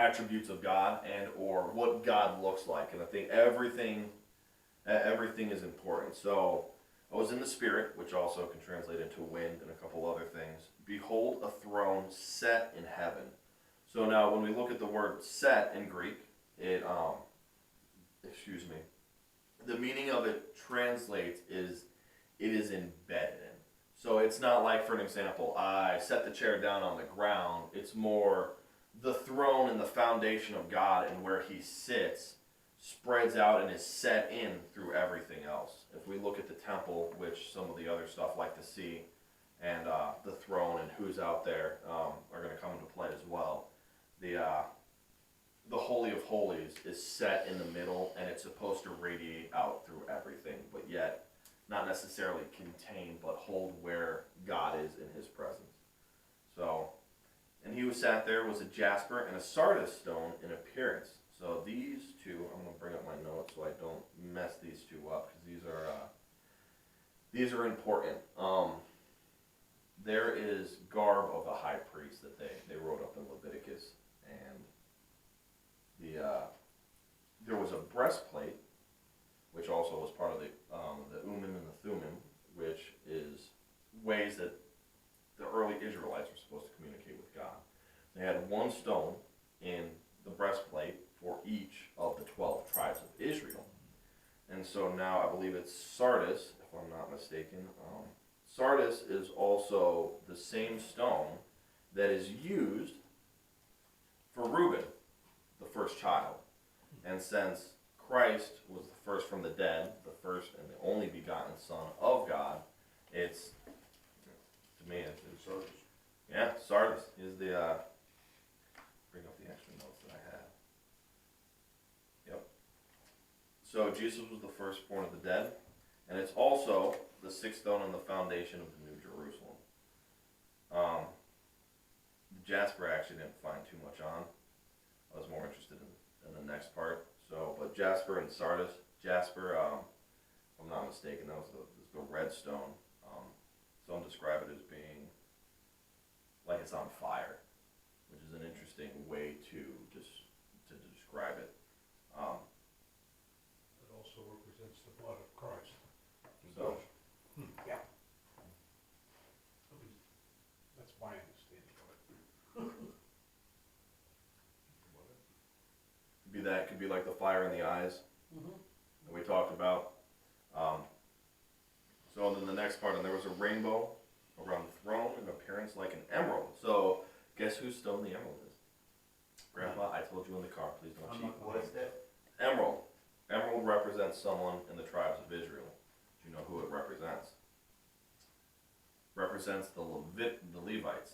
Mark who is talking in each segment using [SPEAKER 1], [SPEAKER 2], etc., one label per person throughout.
[SPEAKER 1] attributes of God and or what God looks like. And I think everything is important. So I was in the spirit, which also can translate into wind and a couple other things. Behold, a throne set in heaven. So now when we look at the word set in Greek, the meaning of it translates is it is embedded in. So it's not like, for an example, I set the chair down on the ground. It's more the throne and the foundation of God and where he sits spreads out and is set in through everything else. If we look at the temple, which some of the other stuff like to see, and the throne and who's out there are going to come into play as well. The Holy of Holies is set in the middle, and it's supposed to radiate out through everything, but yet not necessarily contain, but hold where God is in his presence. So, and he who sat there was a jasper and a sardis stone in appearance. So these two, I'm going to bring up my notes so I don't mess these two up, because these are important. There is garb of the high priest that they wrote up in Leviticus, and there was a breastplate, which also was part of the Urim and the Thummim, which is ways that the early Israelites were supposed to communicate with God. They had one stone in the breastplate for each of the 12 tribes of Israel. And so now I believe it's Sardis, if I'm not mistaken. Sardis is also the same stone that is used for Reuben, the first child. And since Christ was the first from the dead, the first and the only begotten Son of God, it's, to me, it's Sardis. Yeah, Sardis is the, bring up the extra notes that I had. Yep. So Jesus was the firstborn of the dead, and it's also the sixth stone on the foundation of the New Jerusalem. Jasper actually didn't find too much on. I was more interested in the next part. So, but Jasper and Sardis. Jasper, if I'm not mistaken, that was the red stone. Some describe it as being like it's on fire, which is an interesting way to describe it.
[SPEAKER 2] It also represents the blood of Christ.
[SPEAKER 1] So,
[SPEAKER 2] Yeah. At least, that's my understanding of it.
[SPEAKER 1] could be like the fire in the eyes that we talked about. So then the next part, and there was a rainbow around the throne, in appearance like an emerald. So guess whose stone the emerald is? Grandpa, I told you in the car, please don't cheat.
[SPEAKER 3] What is that?
[SPEAKER 1] Emerald. Emerald represents someone in the tribes of Israel. Do you know who it represents? Represents the Levites.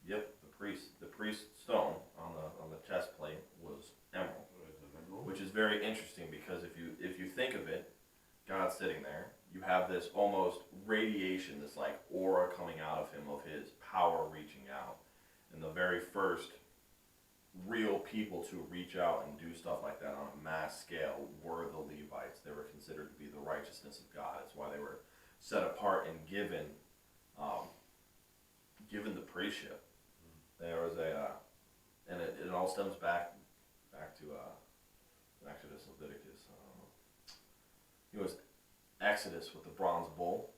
[SPEAKER 1] Yep, the priest stone on the chest plate was emerald, which is very interesting because if you think of it, God's sitting there. You have this almost radiation, this like aura coming out of him of his power reaching out. And the very first real people to reach out and do stuff like that on a mass scale were the Levites. They were considered to be the righteousness of God. That's why they were set apart and given the priestship. There was and it all stems back to Exodus, Leviticus. It was Exodus with the bronze bull.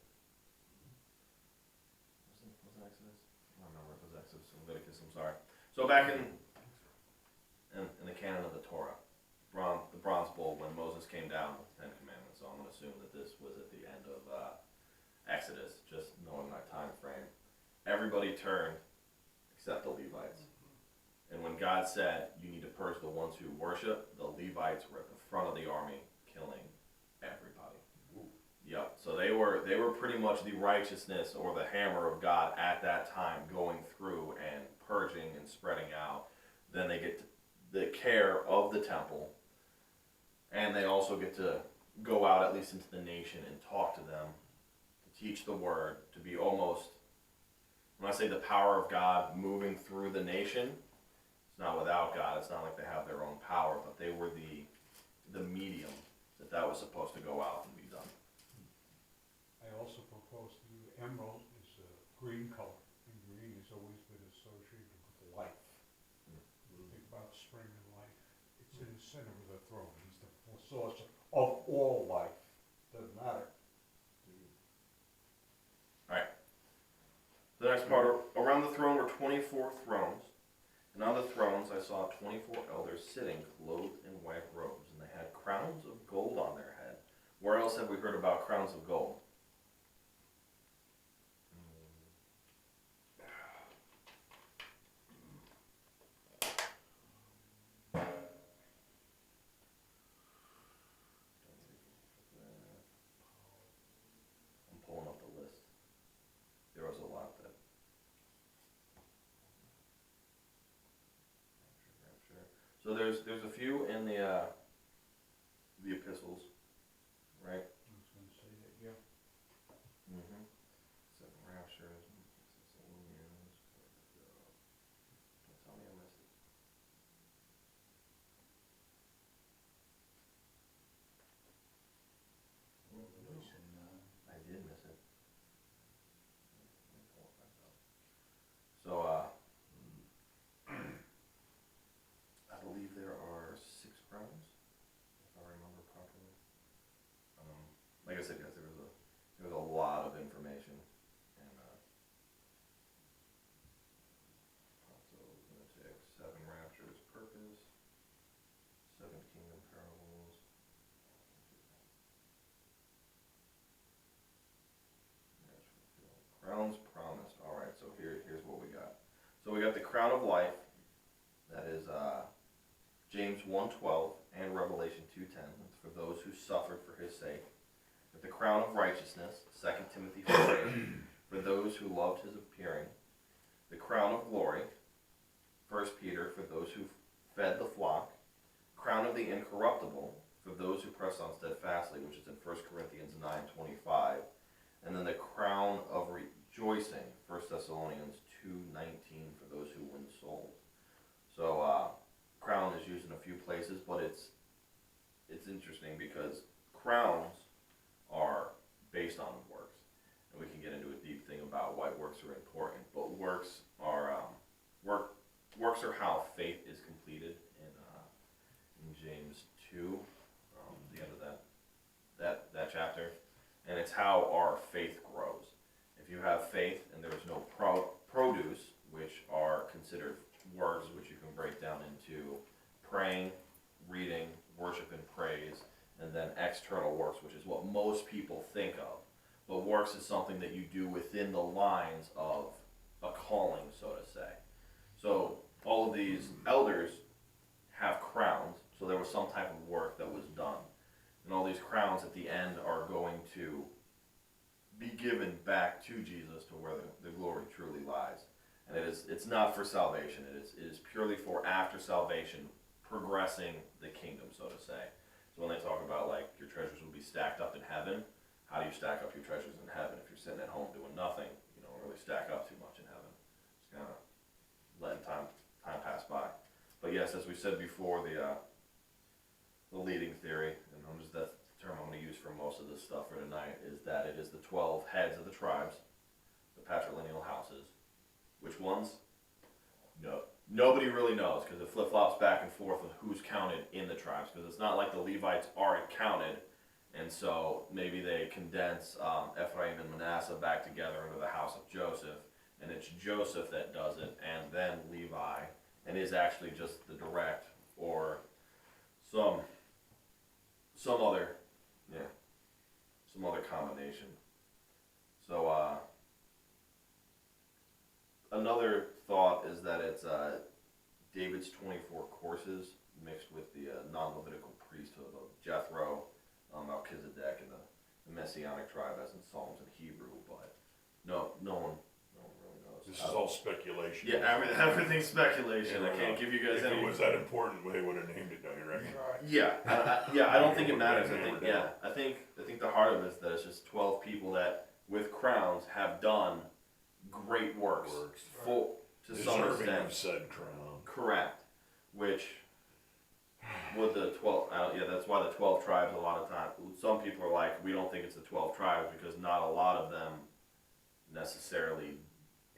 [SPEAKER 1] Was it Exodus? I don't remember if it was Exodus or Leviticus. I'm sorry. So back in the canon of the Torah, the bronze bull, when Moses came down with the Ten Commandments. So I'm going to assume that this was at the end of Exodus, just knowing my time frame. Everybody turned except the Levites. And when God said, you need to purge the ones who worship, the Levites were at the front of the army killing everybody. Yep. So they were pretty much the righteousness or the hammer of God at that time, going through and purging and spreading out. Then they get the care of the temple, and they also get to go out at least into the nation and talk to them, to teach the word, to be almost, when I say the power of God moving through the nation, it's not without God. It's not like they have their own power, but they were the medium that was supposed to go out and be done.
[SPEAKER 2] I also propose the emerald is a green color, and green has always been associated with life. center of the throne. He's the full source of all life. Doesn't matter.
[SPEAKER 1] The next part, around the throne were 24 thrones, and on the thrones I saw 24 elders sitting, clothed in white robes, and they had crowns of gold on their head. Where else have we heard about crowns of gold? I'm pulling up the list. There was a lot that. So there's a few in the epistles, right?
[SPEAKER 2] I was gonna say that, yeah.
[SPEAKER 1] Mm-hmm. Seven raptures, Thessalonians. Don't tell me I missed it.
[SPEAKER 3] Revelation,
[SPEAKER 1] I did miss it. Let me pull it back up. So, I believe there are 6 crowns, if I remember properly. Like I said, guys, there was a lot of information, and Pontos, lunatics, 7 raptures, purpose, 7 kingdom parables. Crowns promised. All right, so here's what we got. So we got the crown of life. That is James 1:12 and Revelation 2:10. That's for those who suffered for his sake. With the crown of righteousness, 2 Timothy 4:8, for those who loved his appearing. The crown of glory, 1 Peter, for those who fed the flock. Crown of the incorruptible, for those who press on steadfastly, which is in 1 Corinthians 9:25. And then the crown of rejoicing, 1 Thessalonians 2:19, for those who win souls. So crown is used in a few places, but it's interesting because crowns are based on works, and we can get into a deep thing about why works are important. But works are works are how faith is completed in James 2, the end of that chapter, and it's how our faith grows. If you have faith and there's no produce, which are considered works, which you can break down into praying, reading, worship and praise, and then external works, which is what most people think of. But works is something that you do within the lines of a calling, so to say. So all of these elders have crowns, so there was some type of work that was done. And all these crowns at the end are going to be given back to Jesus, to where the glory truly lies. And it's not for salvation, it is purely for after salvation, progressing the kingdom, so to say. So when they talk about like your treasures will be stacked up in heaven, how do you stack up your treasures in heaven? If you're sitting at home doing nothing, you don't really stack up too much in heaven. It's kind of letting time pass by. But yes, as we said before, the leading theory, and that's the term I'm going to use for most of this stuff for tonight, is that it is the 12 heads of the tribes, the patrilineal houses. Which ones? No. Nobody really knows, because it flip-flops back and forth with who's counted in the tribes, because it's not like the Levites aren't counted, and so maybe they condense Ephraim and Manasseh back together under the house of Joseph, and it's Joseph that does it, and then Levi, and is actually just the direct, or some other combination. So another thought is that it's David's 24 courses mixed with the non-Levitical priesthood of Jethro, Melchizedek, and the Messianic tribe, as in Psalms and Hebrew. But no one really knows.
[SPEAKER 3] This is all speculation.
[SPEAKER 1] Yeah, everything's speculation. I can't give you guys
[SPEAKER 3] if
[SPEAKER 1] any.
[SPEAKER 3] If it was that important, they would have named it, don't you reckon?
[SPEAKER 1] Yeah, I don't think it matters. I think the heart of it is that it's just 12 people that, with crowns, have done great works. To some
[SPEAKER 3] Deserving
[SPEAKER 1] extent.
[SPEAKER 3] of said crown.
[SPEAKER 1] Correct. Which would the 12? That's why the 12 tribes. A lot of times, some people are like, we don't think it's the 12 tribes because not a lot of them necessarily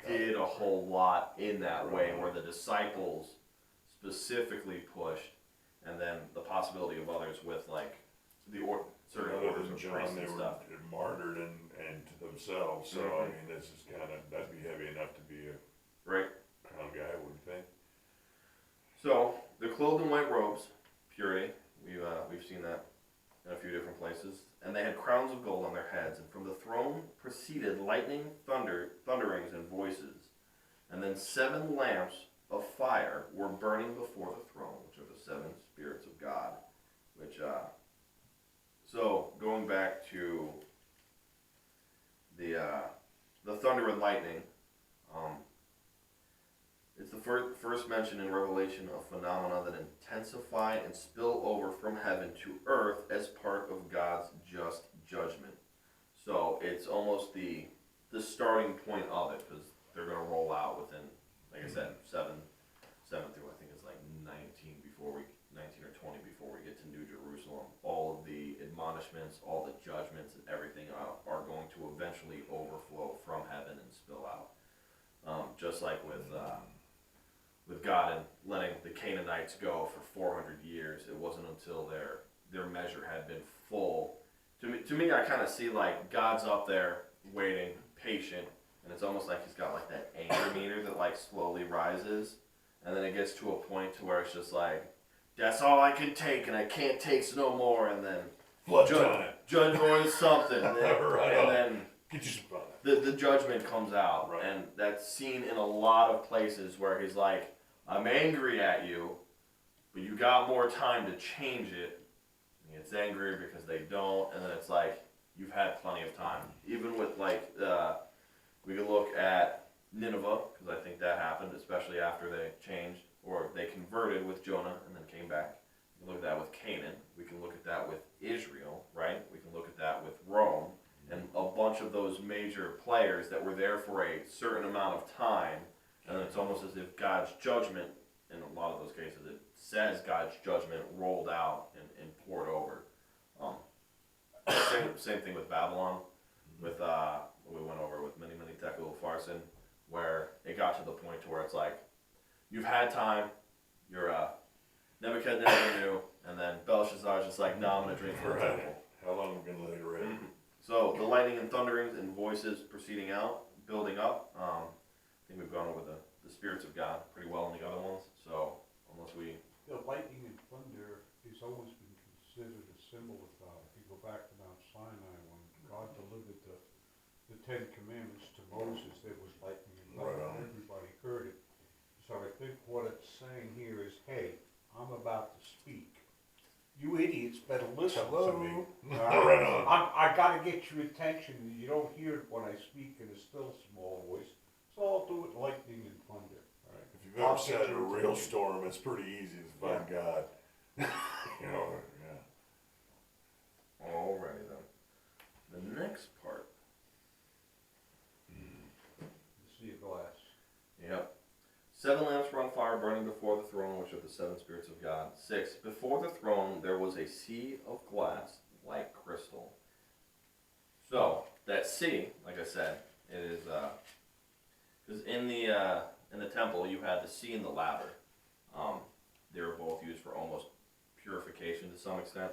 [SPEAKER 1] did a whole lot in that way, where the disciples specifically pushed and then the possibility of others with like certain
[SPEAKER 3] Other
[SPEAKER 1] orders
[SPEAKER 3] than
[SPEAKER 1] of
[SPEAKER 3] John,
[SPEAKER 1] priests
[SPEAKER 3] they
[SPEAKER 1] and
[SPEAKER 3] were
[SPEAKER 1] stuff.
[SPEAKER 3] martyred and to themselves, so I mean, this is that'd be heavy enough to be a
[SPEAKER 1] Right.
[SPEAKER 3] crown guy, I wouldn't think.
[SPEAKER 1] So they're clothed in white robes, purity. We've seen that in a few different places, and they had crowns of gold on their heads, and from the throne proceeded lightning, thunderings, and voices, and then 7 lamps of fire were burning before the throne, which are the 7 spirits of God. Which so going back to the thunder and lightning. It's the first mention in Revelation of phenomena that intensify and spill over from heaven to earth as part of God's just judgment. So it's almost the starting point of it, because they're going to roll out within, like I said, 7 through I think it's like 19 or 20 before we get to New Jerusalem. All of the admonishments, all the judgments, and everything are going to eventually overflow from heaven and spill out. Just like with God and letting the Canaanites go for 400 years, it wasn't until their measure had been full. To me, I kind of see like God's up there waiting, patient, and it's almost like he's got like that anger meter that like slowly rises, and then it gets to a point to where it's just like, that's all I can take, and I can't take no more, and then
[SPEAKER 3] Flood time.
[SPEAKER 1] judge orders something, and then,
[SPEAKER 3] Right
[SPEAKER 1] and
[SPEAKER 3] on.
[SPEAKER 1] then
[SPEAKER 3] Get you some fun.
[SPEAKER 1] the judgment comes out,
[SPEAKER 3] Right.
[SPEAKER 1] and that's seen in a lot of places where he's like, I'm angry at you, but you got more time to change it. And he gets angrier because they don't, and then it's like, you've had plenty of time. Even with like, we could look at Nineveh, because I think that happened, especially after they changed, or they converted with Jonah and then came back. We can look at that with Canaan. We can look at that with Israel, right? We can look at that with Rome, and a bunch of those major players that were there for a certain amount of time, and it's almost as if God's judgment, in a lot of those cases, it says God's judgment rolled out and poured over. Same thing with Babylon, with we went over with Mene Tekel Upharsin, where it got to the point to where it's like, you've had time, you're Nebuchadnezzar knew, and then Belshazzar's just like, no, I'm gonna drink from the
[SPEAKER 3] Right.
[SPEAKER 1] temple.
[SPEAKER 3] How long have we been let it rain?
[SPEAKER 1] So the lightning and thunderings and voices proceeding out, building up. I think we've gone over the spirits of God pretty well in the other ones. So unless we,
[SPEAKER 2] The lightning and thunder has always been considered a symbol of God. If you go back to Mount Sinai, when God delivered the 10 Commandments to Moses, there was lightning and thunder.
[SPEAKER 3] Right on.
[SPEAKER 2] Everybody heard it. So I think what it's saying here is, hey, I'm about to speak. You idiots better listen to me.
[SPEAKER 3] Right on.
[SPEAKER 2] I gotta get your attention. You don't hear it when I speak in a still small voice. So I'll do it lightning and thunder. All right?
[SPEAKER 3] If you've ever
[SPEAKER 2] I'll
[SPEAKER 3] sat
[SPEAKER 2] get
[SPEAKER 3] in a
[SPEAKER 2] your
[SPEAKER 3] real
[SPEAKER 2] attention.
[SPEAKER 3] storm, it's pretty easy to find God. You know, yeah.
[SPEAKER 1] alrighty then. The next part.
[SPEAKER 2] The sea of glass.
[SPEAKER 1] Yep. 7 lamps were on fire, burning before the throne, which are the 7 spirits of God. 6. Before the throne there was a sea of glass, like crystal. So that sea, like I said, it is because in the temple you had the sea and the laver. They were both used for almost purification to some extent.